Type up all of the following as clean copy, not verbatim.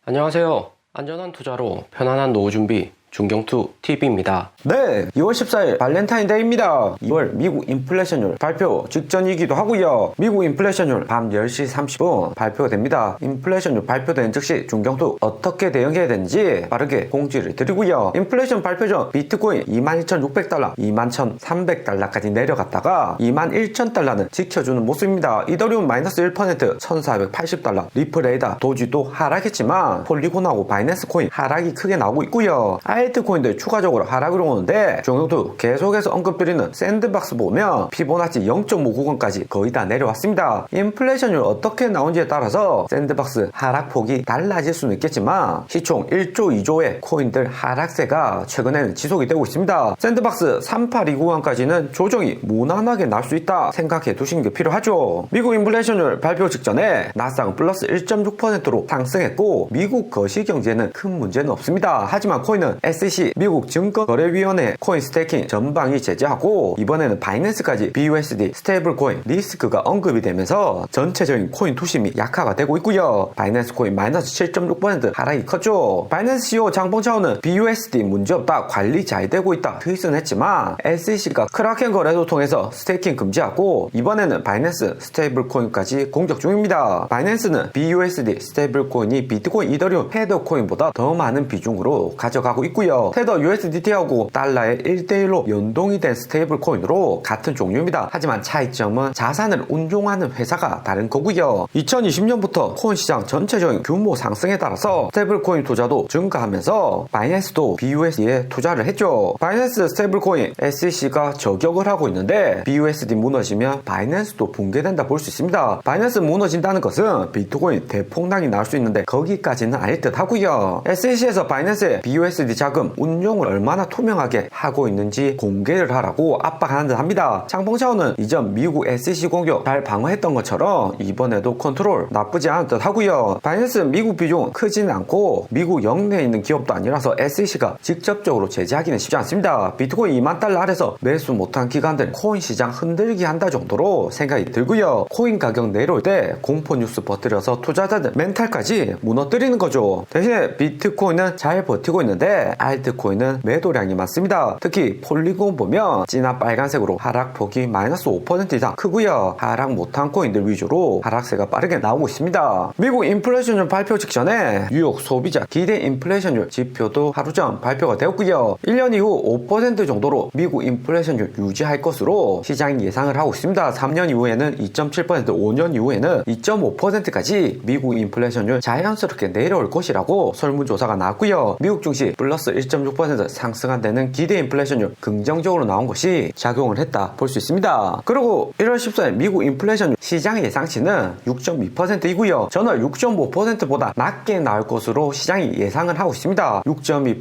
안녕하세요. 안전한 투자로 편안한 노후 준비 중경투 TV입니다. 네, 2월 14일 발렌타인데이입니다. 2월 미국 인플레이션율 발표 직전이기도 하고요. 미국 인플레이션율 밤 10시 30분 발표가 됩니다. 인플레이션율 발표된 즉시 중경투 어떻게 대응해야 되는지 빠르게 공지를 드리고요. 인플레이션 발표 전 비트코인 22,600달러, 21,300달러까지 내려갔다가 21,000달러는 지켜주는 모습입니다. 이더리움 마이너스 1%, 1,480달러, 리플 에이다, 도지도 하락했지만 폴리곤하고 바이낸스 코인 하락이 크게 나오고 있고요. 알트코인들 추가적으로 하락으로 오는데 중경투 계속해서 언급드리는 샌드박스 보면 피보나치 0.5구간까지 거의 다 내려왔습니다. 인플레이션율 어떻게 나온지에 따라서 샌드박스 하락폭이 달라질 수는 있겠지만 시총 1조 2조의 코인들 하락세가 최근에는 지속이 되고 있습니다. 샌드박스 3829구간까지는 조정이 무난하게 날 수 있다 생각해 두시는 게 필요하죠. 미국 인플레이션율 발표 직전에 나스닥은 플러스 1.6%로 상승했고 미국 거시경제는 큰 문제는 없습니다. 하지만 코인은 SEC 미국 증거거래위원회 코인 스테이킹 전방위 제재하고 이번에는 바이낸스까지 BUSD 스테이블 코인 리스크가 언급이 되면서 전체적인 코인 투심이 약화가 되고 있고요. 바이낸스 코인 마이너스 7.6% 하락이 컸죠. 바이낸스 CEO 장봉차오는 BUSD 문제없다, 관리 잘 되고 있다 트윗은 했지만 SEC가 크라켄 거래소 통해서 스테이킹 금지하고 이번에는 바이낸스 스테이블 코인까지 공격 중입니다. 바이낸스는 BUSD 스테이블 코인이 비트코인, 이더리움, 헤더 코인보다 더 많은 비중으로 가져가고 있고요. 테더 USDT하고 달러의 1대1로 연동이 된 스테이블 코인으로 같은 종류입니다. 하지만 차이점은 자산을 운용하는 회사가 다른 거고요. 2020년부터 코인 시장 전체적인 규모 상승에 따라서 스테이블 코인 투자도 증가하면서 바이낸스도 BUSD에 투자를 했죠. 바이낸스 스테이블 코인 SEC가 저격을 하고 있는데 BUSD 무너지면 바이낸스도 붕괴된다 볼 수 있습니다. 바이낸스 무너진다는 것은 비트코인 대폭락이 나올 수 있는데 거기까지는 아닐 듯 하고요. SEC에서 바이낸스의 BUSD 자금 운용을 얼마나 투명하게 하고 있는지 공개를 하라고 압박하는 듯 합니다. 장봉차오는 이전 미국 SEC 공격 잘 방어했던 것처럼 이번에도 컨트롤 나쁘지 않은 듯 하고요. 바이낸스 미국 비중 크지는 않고 미국 영내에 있는 기업도 아니라서 SEC가 직접적으로 제재하기는 쉽지 않습니다. 비트코인 2만 달러 아래서 매수 못한 기관들 코인 시장 흔들기 한다 정도로 생각이 들고요. 코인 가격 내려올 때 공포 뉴스 버티려서 투자자들 멘탈까지 무너뜨리는 거죠. 대신에 비트코인은 잘 버티고 있는데 알트코인은 매도량이 많습니다. 특히 폴리곤 보면 진한 빨간색으로 하락폭이 마이너스 5% 이상 크고요. 하락 못한 코인들 위주로 하락세가 빠르게 나오고 있습니다. 미국 인플레이션율 발표 직전에 뉴욕 소비자 기대 인플레이션율 지표도 하루 전 발표가 되었고요. 1년 이후 5% 정도로 미국 인플레이션율 유지할 것으로 시장이 예상을 하고 있습니다. 3년 이후에는 2.7%, 5년 이후에는 2.5%까지 미국 인플레이션율 자연스럽게 내려올 것이라고 설문조사가 나왔고요. 미국 증시 플러스 1.6% 상승한 데는 기대 인플레이션율 긍정적으로 나온 것이 작용을 했다 볼 수 있습니다. 그리고 1월 14일 미국 인플레이션율 시장 예상치는 6.2%이고요. 전월 6.5%보다 낮게 나올 것으로 시장이 예상을 하고 있습니다. 6.2%,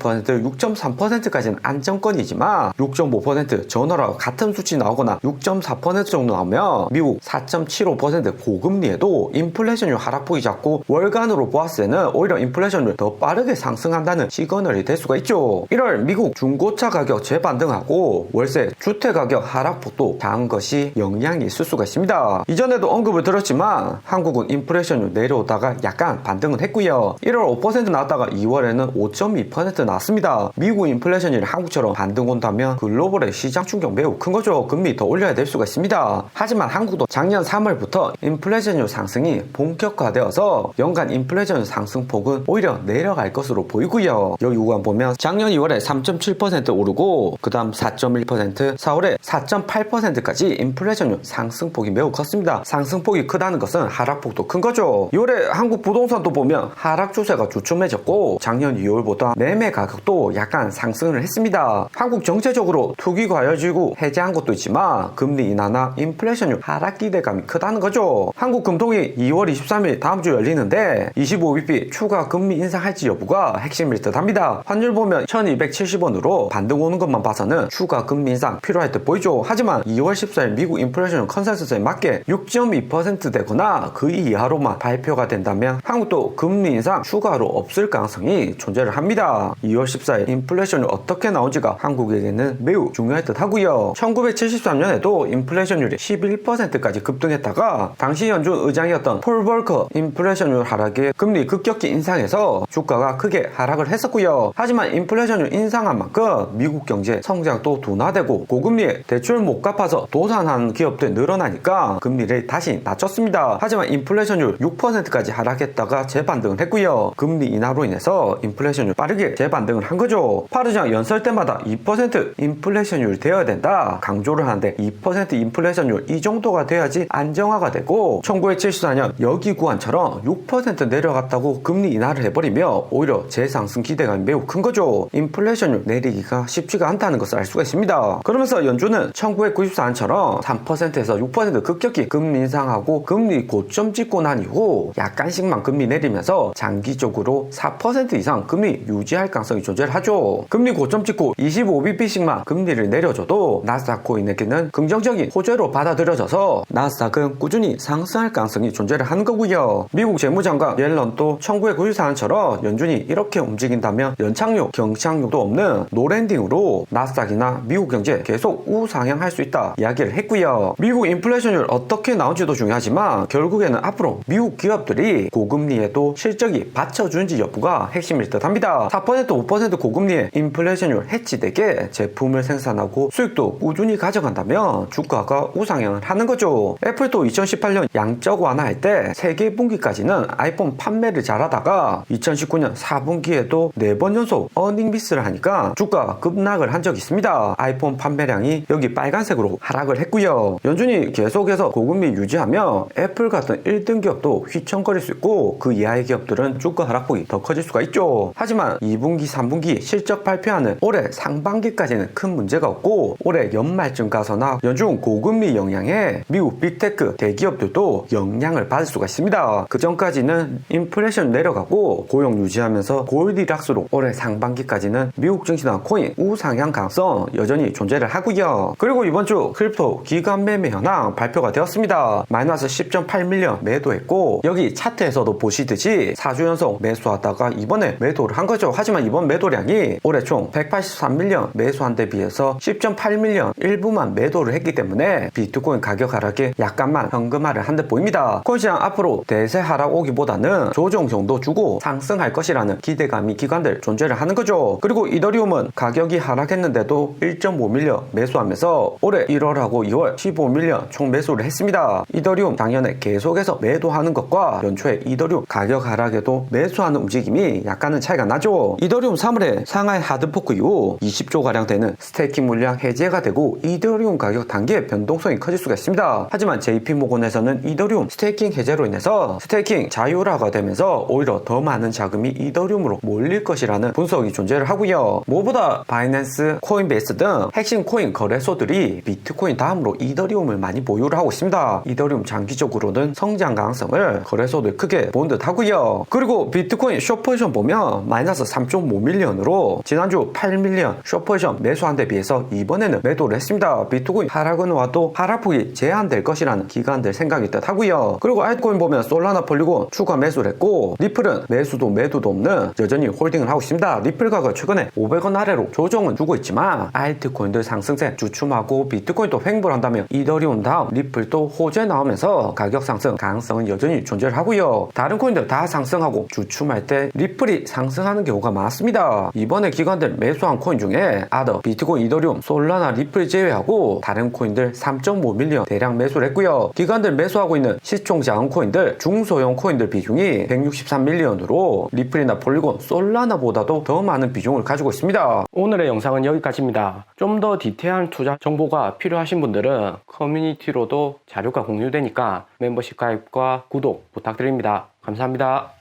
6.3%까지는 안정권이지만 6.5% 전월하고 같은 수치 나오거나 6.4% 정도 나오면 미국 4.75% 고금리에도 인플레이션율 하락폭이 작고 월간으로 보았을 때는 오히려 인플레이션율 더 빠르게 상승한다는 시그널이 될 수가 있죠. 1월 미국 중고차 가격 재반등하고 월세 주택 가격 하락폭도 작은 것이 영향이 있을 수가 있습니다. 이전에도 언급을 드렸지만 한국은 인플레이션율 내려오다가 약간 반등은 했고요. 1월 5% 나왔다가 2월에는 5.2% 나왔습니다. 미국 인플레이션율이 한국처럼 반등 온다면 글로벌의 시장 충격 매우 큰 거죠. 금리 더 올려야 될 수가 있습니다. 하지만 한국도 작년 3월부터 인플레이션율 상승이 본격화되어서 연간 인플레이션율 상승폭은 오히려 내려갈 것으로 보이고요. 여기 구간 보면 작년 2월에 3.7% 오르고 그 다음 4.1%, 4월에 4.8%까지 인플레이션율 상승폭이 매우 컸습니다. 상승폭이 크다는 것은 하락폭도 큰 거죠. 2월에 한국 부동산도 보면 하락 추세가 주춤해졌고 작년 2월보다 매매 가격도 약간 상승을 했습니다. 한국 전체적으로 투기 과열지구 해제한 것도 있지만 금리 인하나 인플레이션율 하락 기대감이 크다는 거죠. 한국 금통위 2월 23일 다음 주 열리는데 25bp 추가 금리 인상할지 여부가 핵심일 듯 합니다. 환율 환율 보면 1270원으로 반등 오는 것만 봐서는 추가 금리 인상 필요할 듯 보이죠. 하지만 2월 14일 미국 인플레이션 컨센서스에 맞게 6.2% 되거나 그 이하로만 발표가 된다면 한국도 금리 인상 추가로 없을 가능성이 존재를 합니다. 2월 14일 인플레이션이 어떻게 나온지가 한국에게는 매우 중요할 듯 하고요. 1973년에도 인플레이션율이 11%까지 급등했다가 당시 연준 의장이었던 폴 볼커 인플레이션율 하락에 금리 급격히 인상해서 주가가 크게 하락을 했었고요. 하지만 인플레이션율 인상한 만큼 미국 경제 성장도 둔화되고 고금리에 대출 못 갚아서 도산하는 기업들 늘어나니까 금리를 다시 낮췄습니다. 하지만 인플레이션율 6%까지 하락했다가 재반등을 했고요. 금리 인하로 인해서 인플레이션율 빠르게 재반등을 한 거죠. 파르장 연설 때마다 2% 인플레이션율 되어야 된다 강조를 하는데 2% 인플레이션율 이 정도가 돼야지 안정화가 되고 1974년 여기 구간처럼 6% 내려갔다고 금리 인하를 해버리면 오히려 재상승 기대감이 매우 큰 거죠. 인플레이션율 내리기가 쉽지가 않다는 것을 알 수가 있습니다. 그러면서 연준은 1994년처럼 3%에서 6% 급격히 금리 인상하고 금리 고점 찍고 난 이후 약간씩만 금리 내리면서 장기적으로 4% 이상 금리 유지할 가능성이 존재를 하죠. 금리 고점 찍고 25bp씩만 금리를 내려줘도 나스닥 코인에게는 긍정적인 호재로 받아들여져서 나스닥은 꾸준히 상승할 가능성이 존재를 하는 거고요. 미국 재무장관 옐런도 1994년처럼 연준이 이렇게 움직인다면 연착륙, 경착륙도 없는 노랜딩으로 나스닥이나 미국 경제 계속 우상향할 수 있다 이야기를 했고요. 미국 인플레이션율 어떻게 나온지도 중요하지만 결국에는 앞으로 미국 기업들이 고금리에도 실적이 받쳐주는지 여부가 핵심일 듯 합니다. 4% 5% 고금리에 인플레이션율 해치되게 제품을 생산하고 수익도 꾸준히 가져간다면 주가가 우상향을 하는 거죠. 애플도 2018년 양적 완화할 때 3개 분기까지는 아이폰 판매를 잘하다가 2019년 4분기에도 4번 연속 어닝 미스를 하니까 주가 급락을 한 적이 있습니다. 아이폰 판매량이 여기 빨간색으로 하락을 했고요. 연준이 계속해서 고금리 유지하면 애플 같은 1등 기업도 휘청거릴 수 있고 그 이하의 기업들은 주가 하락폭이 더 커질 수가 있죠. 하지만 2분기 3분기 실적 발표하는 올해 상반기까지는 큰 문제가 없고 올해 연말쯤 가서나 연준 고금리 영향에 미국 빅테크 대기업들도 영향을 받을 수가 있습니다. 그 전까지는 인플레이션 내려가고 고용 유지하면서 골디락스로 올해 상반기까지는 미국 증시나 코인 우상향 가능성 여전히 존재를 하고요. 그리고 이번 주 크립토 기간 매매 현황 발표가 되었습니다. 마이너스 10.8밀리언 매도했고 여기 차트에서도 보시듯이 4주 연속 매수하다가 이번에 매도를 한 거죠. 하지만 이번 매도량이 올해 총 183밀리언 매수한 데 비해서 10.8밀리언 일부만 매도를 했기 때문에 비트코인 가격 하락에 약간만 현금화를 한 듯 보입니다. 코인시장 앞으로 대세 하락 오기보다는 조정 정도 주고 상승할 것이라는 기대감이 기관들 존재를 하는 거죠. 그리고 이더리움은 가격이 하락했는데도 1.5밀리언 매수하면서 올해 1월하고 2월 15밀리언 총 매수를 했습니다. 이더리움 작년에 계속해서 매도하는 것과 연초에 이더리움 가격 하락에도 매수하는 움직임이 약간은 차이가 나죠. 이더리움 3월에 상하이 하드포크 이후 20조가량 되는 스테이킹 물량 해제가 되고 이더리움 가격 단계 변동성이 커질 수가 있습니다. 하지만 JP모건에서는 이더리움 스테이킹 해제로 인해서 스테이킹 자율화가 되면서 오히려 더 많은 자금이 이더리움으로 몰릴 것이라는 분석이 존재를 하고요. 무엇보다 바이낸스, 코인베이스 등 핵심 코인 거래소들이 비트코인 다음으로 이더리움을 많이 보유를 하고 있습니다. 이더리움 장기적으로는 성장 가능성을 거래소들 크게 본 듯 하고요. 그리고 비트코인 숏포지션 보면 마이너스 3.5밀리언으로 지난주 8밀리언 숏포지션 매수한 데 비해서 이번에는 매도를 했습니다. 비트코인 하락은 와도 하락폭이 제한될 것이라는 기관들 생각이 듯 하고요. 그리고 알트코인 보면 솔라나 폴리곤 추가 매수를 했고 리플은 매수도 매도도 없는 여전히 홀딩을 하고 있습니다. 리플 가격 최근에 500원 아래로 조정은 주고 있지만 알트코인들 상승세 주춤하고 비트코인도 횡보를 한다면 이더리움 다음 리플도 호재 나오면서 가격 상승 가능성은 여전히 존재를 하고요. 다른 코인들 다 상승하고 주춤할 때 리플이 상승하는 경우가 많습니다. 이번에 기관들 매수한 코인 중에 아더, 비트코인, 이더리움, 솔라나, 리플 제외하고 다른 코인들 3.5밀리언 대량 매수를 했고요. 기관들 매수하고 있는 시총 작은 코인들, 중소형 코인들 비중이 163밀리언으로 리플이나 폴리곤, 솔라나보다도 더 많은 비중을 가지고 있습니다. 오늘의 영상은 여기까지입니다. 좀 더 디테일한 투자 정보가 필요하신 분들은 커뮤니티로도 자료가 공유되니까 멤버십 가입과 구독 부탁드립니다. 감사합니다.